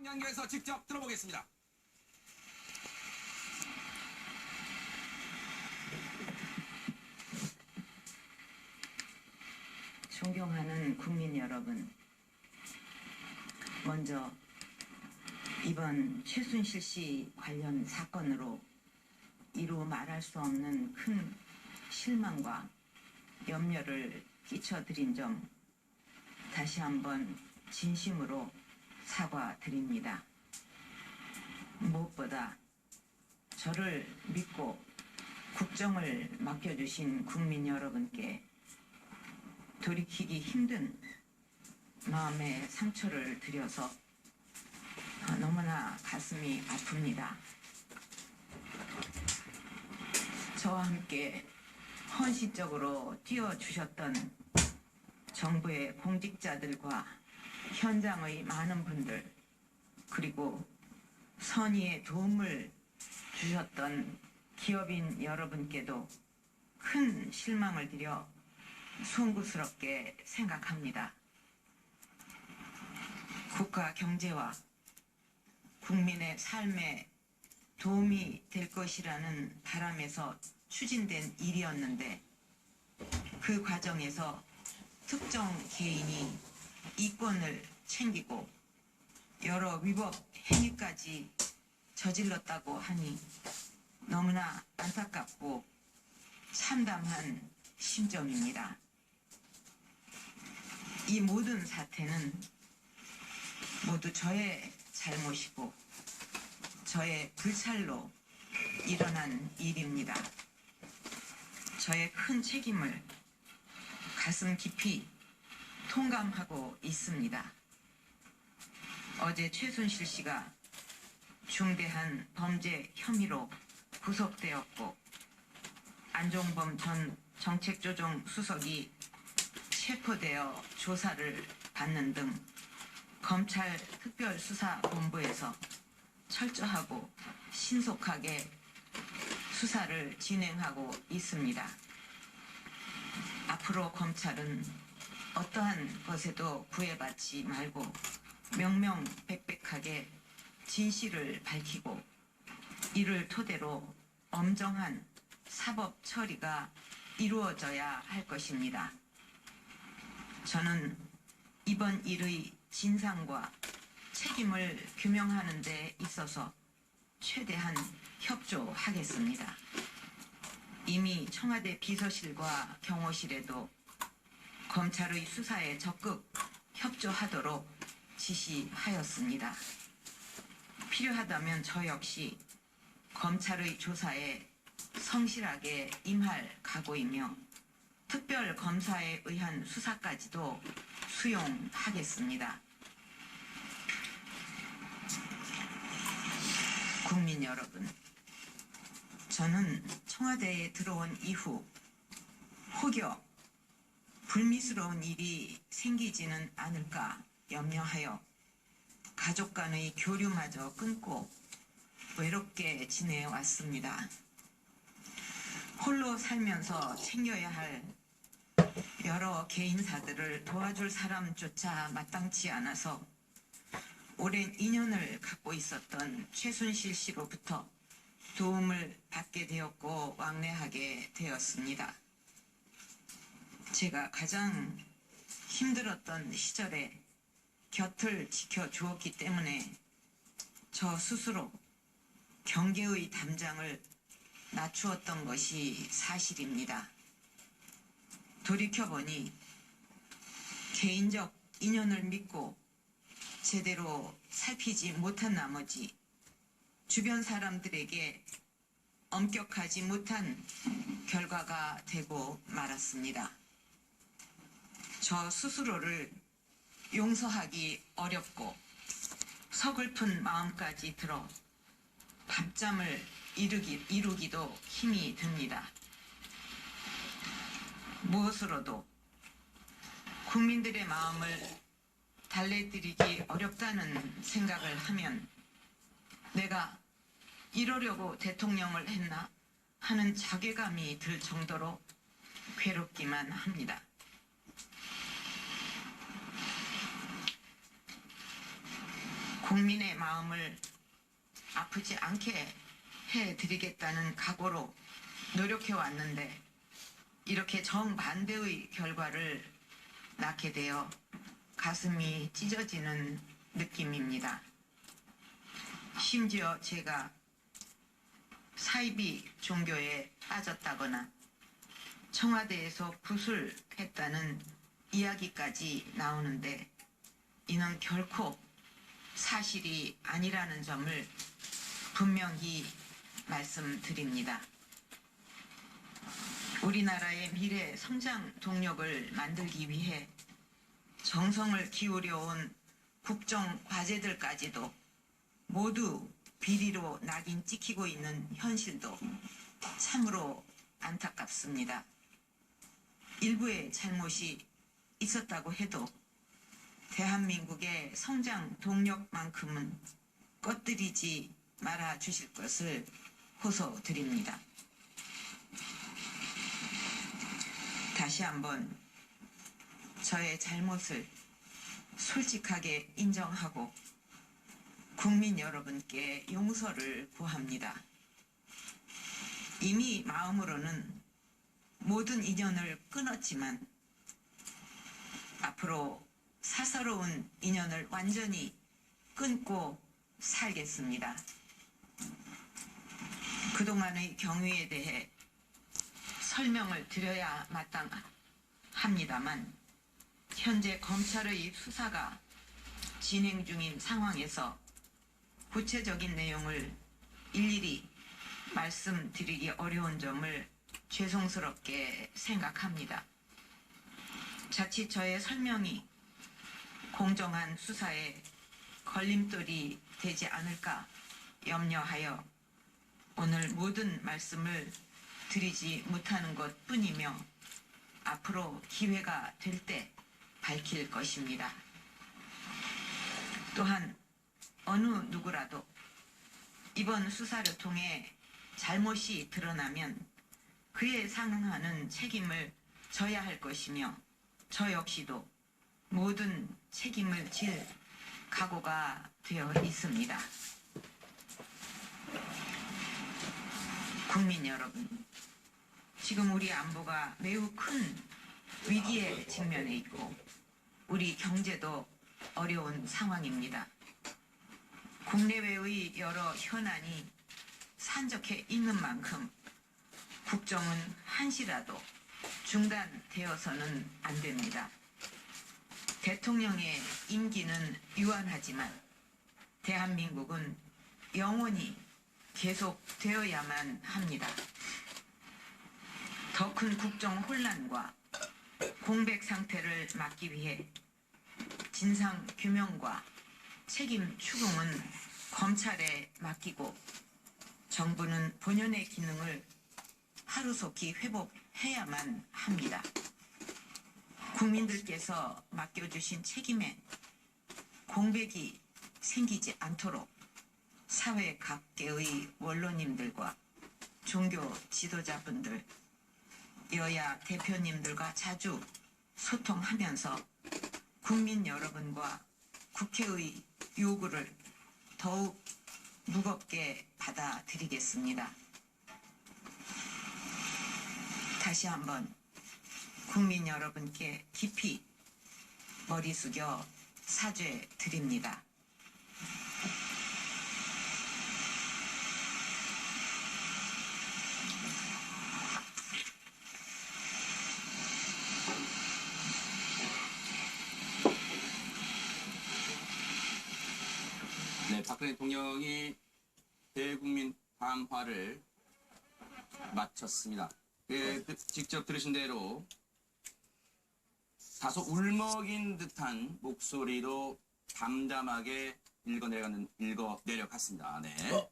청량교에서 직접 들어보겠습니다. 존경하는 국민 여러분, 먼저 이번 최순실 씨 관련 사건으로 이루 말할 수 없는 큰 실망과 염려를 끼쳐드린 점 다시 한번 진심으로 사과드립니다. 무엇보다 저를 믿고 국정을 맡겨주신 국민 여러분께 돌이키기 힘든 마음의 상처를 드려서 너무나 가슴이 아픕니다. 저와 함께 헌신적으로 뛰어주셨던 정부의 공직자들과 현장의 많은 분들, 그리고 선의의 도움을 주셨던 기업인 여러분께도 큰 실망을 드려 송구스럽게 생각합니다. 국가 경제와 국민의 삶에 도움이 될 것이라는 바람에서 추진된 일이었는데, 그 과정에서 특정 개인이 이권을 챙기고 여러 위법 행위까지 저질렀다고 하니 너무나 안타깝고 참담한 심정입니다. 이 모든 사태는 모두 저의 잘못이고 저의 불찰로 일어난 일입니다. 저의 큰 책임을 가슴 깊이 통감하고 있습니다. 어제 최순실 씨가 중대한 범죄 혐의로 구속되었고, 안종범 전 정책조정수석이 체포되어 조사를 받는 등 검찰 특별수사본부에서 철저하고 신속하게 수사를 진행하고 있습니다. 앞으로 검찰은 어떠한 것에도 구애받지 말고 명명백백하게 진실을 밝히고, 이를 토대로 엄정한 사법 처리가 이루어져야 할 것입니다. 저는 이번 일의 진상과 책임을 규명하는 데 있어서 최대한 협조하겠습니다. 이미 청와대 비서실과 경호실에도 검찰의 수사에 적극 협조하도록 지시하였습니다. 필요하다면 저 역시 검찰의 조사에 성실하게 임할 각오이며 특별검사에 의한 수사까지도 수용하겠습니다. 국민 여러분, 저는 청와대에 들어온 이후 혹여 불미스러운 일이 생기지는 않을까 염려하여 가족 간의 교류마저 끊고 외롭게 지내왔습니다. 홀로 살면서 챙겨야 할 여러 개인사들을 도와줄 사람조차 마땅치 않아서 오랜 인연을 갖고 있었던 최순실 씨로부터 도움을 받게 되었고 왕래하게 되었습니다. 제가 가장 힘들었던 시절에 곁을 지켜주었기 때문에 저 스스로 경계의 담장을 낮추었던 것이 사실입니다. 돌이켜보니 개인적 인연을 믿고 제대로 살피지 못한 나머지 주변 사람들에게 엄격하지 못한 결과가 되고 말았습니다. 저 스스로를 용서하기 어렵고 서글픈 마음까지 들어 밤잠을 이루기도 힘이 듭니다. 무엇으로도 국민들의 마음을 달래드리기 어렵다는 생각을 하면 내가 이러려고 대통령을 했나 하는 자괴감이 들 정도로 괴롭기만 합니다. 국민의 마음을 아프지 않게 해드리겠다는 각오로 노력해 왔는데 이렇게 정반대의 결과를 낳게 되어 가슴이 찢어지는 느낌입니다. 심지어 제가 사이비 종교에 빠졌다거나 청와대에서 구술했다는 이야기까지 나오는데 이는 결코 사실이 아니라는 점을 분명히 말씀드립니다. 우리나라의 미래 성장 동력을 만들기 위해 정성을 기울여온 국정 과제들까지도 모두 비리로 낙인 찍히고 있는 현실도 참으로 안타깝습니다. 일부의 잘못이 있었다고 해도 대한민국의 성장 동력만큼은 꺼뜨리지 말아 주실 것을 호소드립니다. 다시 한번 저의 잘못을 솔직하게 인정하고 국민 여러분께 용서를 구합니다. 이미 마음으로는 모든 인연을 끊었지만 앞으로 사사로운 인연을 완전히 끊고 살겠습니다. 그동안의 경위에 대해 설명을 드려야 마땅합니다만 현재 검찰의 수사가 진행 중인 상황에서 구체적인 내용을 일일이 말씀드리기 어려운 점을 죄송스럽게 생각합니다. 자칫 저의 설명이 공정한 수사에 걸림돌이 되지 않을까 염려하여 오늘 모든 말씀을 드리지 못하는 것 뿐이며 앞으로 기회가 될 때 밝힐 것입니다. 또한 어느 누구라도 이번 수사를 통해 잘못이 드러나면 그에 상응하는 책임을 져야 할 것이며 저 역시도 모든 책임을 질 각오가 되어 있습니다. 국민 여러분, 지금 우리 안보가 매우 큰 위기에 직면해 있고 우리 경제도 어려운 상황입니다. 국내외의 여러 현안이 산적해 있는 만큼 국정은 한시라도 중단되어서는 안 됩니다. 대통령의 임기는 유한하지만 대한민국은 영원히 계속되어야만 합니다. 더 큰 국정 혼란과 공백 상태를 막기 위해 진상 규명과 책임 추궁은 검찰에 맡기고 정부는 본연의 기능을 하루속히 회복해야만 합니다. 국민들께서 맡겨주신 책임에 공백이 생기지 않도록 사회 각계의 원로님들과 종교 지도자분들, 여야 대표님들과 자주 소통하면서 국민 여러분과 국회의 요구를 더욱 무겁게 받아들이겠습니다. 다시 한번 국민 여러분께 깊이 머리 숙여 사죄드립니다. 네, 박근혜 대통령이 대국민 담화를 마쳤습니다. 직접 들으신 대로 다소 울먹인 듯한 목소리로 담담하게 읽어내려갔습니다. 네.